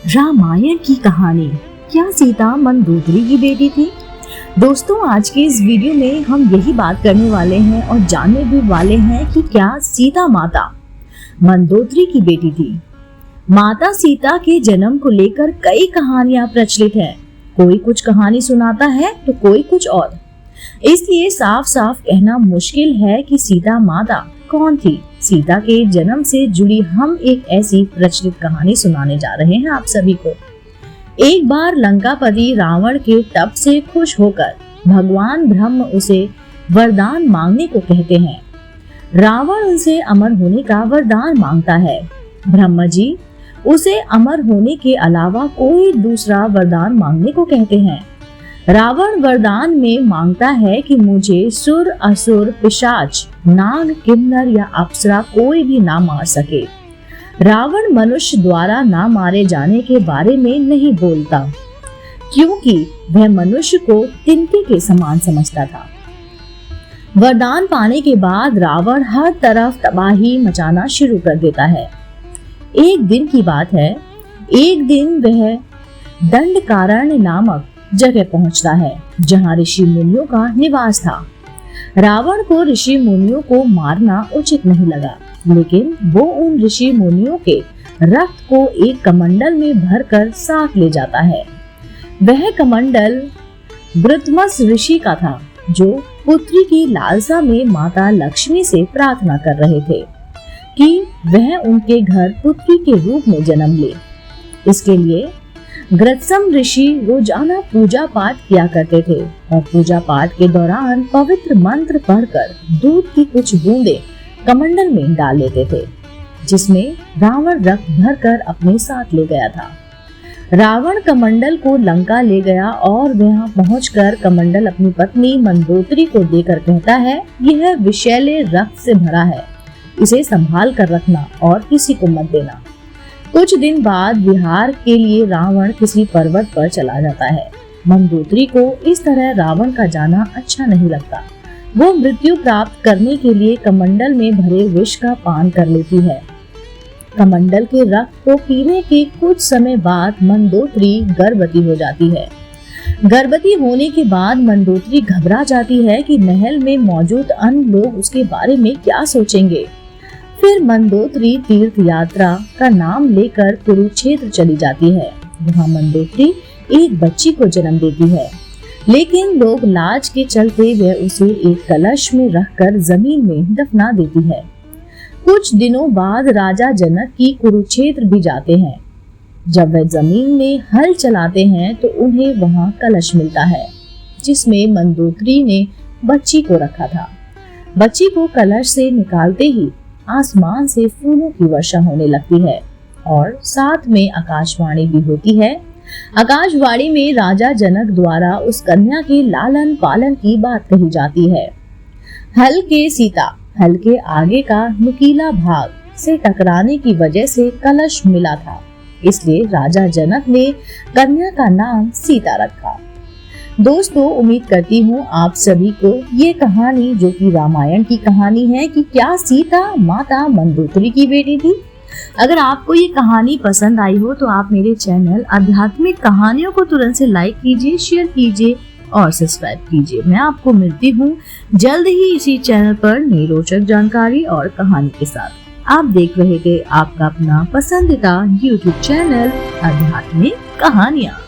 रामायण की कहानी। क्या सीता मंदोदरी की बेटी थी? दोस्तों, आज के इस वीडियो में हम यही बात करने वाले हैं और जानने भी वाले हैं कि क्या सीता माता मंदोदरी की बेटी थी। माता सीता के जन्म को लेकर कई कहानियां प्रचलित हैं। कोई कुछ कहानी सुनाता है तो कोई कुछ और। इसलिए साफ साफ कहना मुश्किल है कि सीता माता कौन थी। सीता के जन्म से जुड़ी हम एक ऐसी प्रचलित कहानी सुनाने जा रहे हैं आप सभी को। एक बार लंकापति रावण के तप से खुश होकर भगवान ब्रह्म उसे वरदान मांगने को कहते हैं। रावण उनसे अमर होने का वरदान मांगता है। ब्रह्मा जी उसे अमर होने के अलावा कोई दूसरा वरदान मांगने को कहते हैं। रावण वरदान में मांगता है कि मुझे सुर, असुर, पिशाच, नाग, किन्नर या अप्सरा कोई भी ना मार सके। रावण मनुष्य द्वारा ना मारे जाने के बारे में नहीं बोलता, क्योंकि वह मनुष्य को तिनके के समान समझता था। वरदान पाने के बाद रावण हर तरफ तबाही मचाना शुरू कर देता है। एक दिन की बात है। एक दिन वह दंडकारण्य नामक जगह पहुंचता है, जहां ऋषि मुनियों का निवास था। रावण को ऋषि मुनियों को मारना उचित नहीं लगा, लेकिन वो उन ऋषि मुनियों के रक्त को एक कमंडल में भरकर साथ ले जाता है। वह कमंडल वृत्रमस ऋषि का था, जो पुत्री की लालसा में माता लक्ष्मी से प्रार्थना कर रहे थे कि वह उनके घर पुत्री के रूप में जन्म ले। इसके लिए ग्रत्सम ऋषि रोजाना पूजा पाठ किया करते थे और पूजा पाठ के दौरान पवित्र मंत्र पढ़कर दूध की कुछ बूंदें कमंडल में डाल लेते थे, जिसमें रावण रक्त भरकर अपने साथ ले गया था। रावण कमंडल को लंका ले गया और वहां पहुंचकर कमंडल अपनी पत्नी मंदोदरी को देकर कहता है, यह विषैले रक्त से भरा है, इसे संभाल कर रखना और किसी को मत देना। कुछ दिन बाद विहार के लिए रावण किसी पर्वत पर चला जाता है। मंदोदरी को इस तरह रावण का जाना अच्छा नहीं लगता। वो मृत्यु प्राप्त करने के लिए कमंडल में भरे विष का पान कर लेती है। कमंडल के रक्त को पीने के कुछ समय बाद मंदोदरी गर्भवती हो जाती है। गर्भवती होने के बाद मंदोदरी घबरा जाती है कि महल में मौजूद अन्य लोग उसके बारे में क्या सोचेंगे। फिर मंदोदरी तीर्थ यात्रा का नाम लेकर कुरुक्षेत्र चली जाती है। वहाँ मंदोदरी एक बच्ची को जन्म देती है, लेकिन लोग लाज के चलते वह उसे एक कलश में रखकर जमीन में दफना देती है। कुछ दिनों बाद राजा जनक की कुरुक्षेत्र भी जाते हैं। जब वह जमीन में हल चलाते हैं तो उन्हें वहाँ कलश मिलता है, जिसमें मंदोदरी ने बच्ची को रखा था। बच्ची को कलश से निकालते ही आसमान से फूलों की वर्षा होने लगती है और साथ में आकाशवाणी भी होती है। आकाशवाणी में राजा जनक द्वारा उस कन्या के लालन पालन की बात कही जाती है। हल के आगे का नुकीला भाग से टकराने की वजह से कलश मिला था, इसलिए राजा जनक ने कन्या का नाम सीता रखा। दोस्तों, उम्मीद करती हूँ आप सभी को ये कहानी, जो कि रामायण की कहानी है, कि क्या सीता माता मंदोदरी की बेटी थी। अगर आपको ये कहानी पसंद आई हो तो आप मेरे चैनल आध्यात्मिक कहानियों को तुरंत से लाइक कीजिए, शेयर कीजिए और सब्सक्राइब कीजिए। मैं आपको मिलती हूँ जल्द ही इसी चैनल पर नई रोचक जानकारी और कहानी के साथ। आप देख रहे थे आपका अपना पसंदीदा YouTube चैनल आध्यात्मिक कहानियाँ।